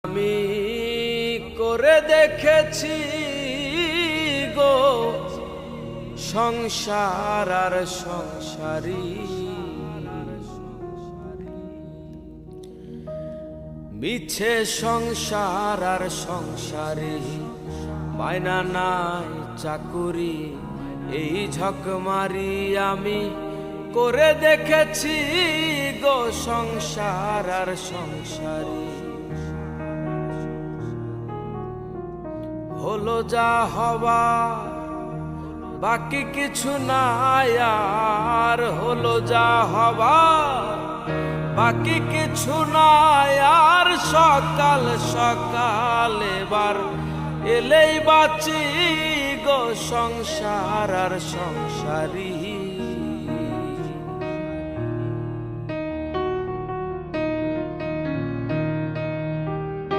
আমি করে দেখেছি গো সংসার আর সংসারী, মিছে সংসার আর সংসারী, মায়না নাই চাকুরি এই ঝকমারি। আমি করে দেখেছি গো সংসার আর সংসারী। হলো যা হবা বাকি কিছু নাই আর, হলো যা হবা বাকি কিছু নাই আর। সকাল সকাল এবার এলেই বাঁচি গো সংসার আর সংসারী।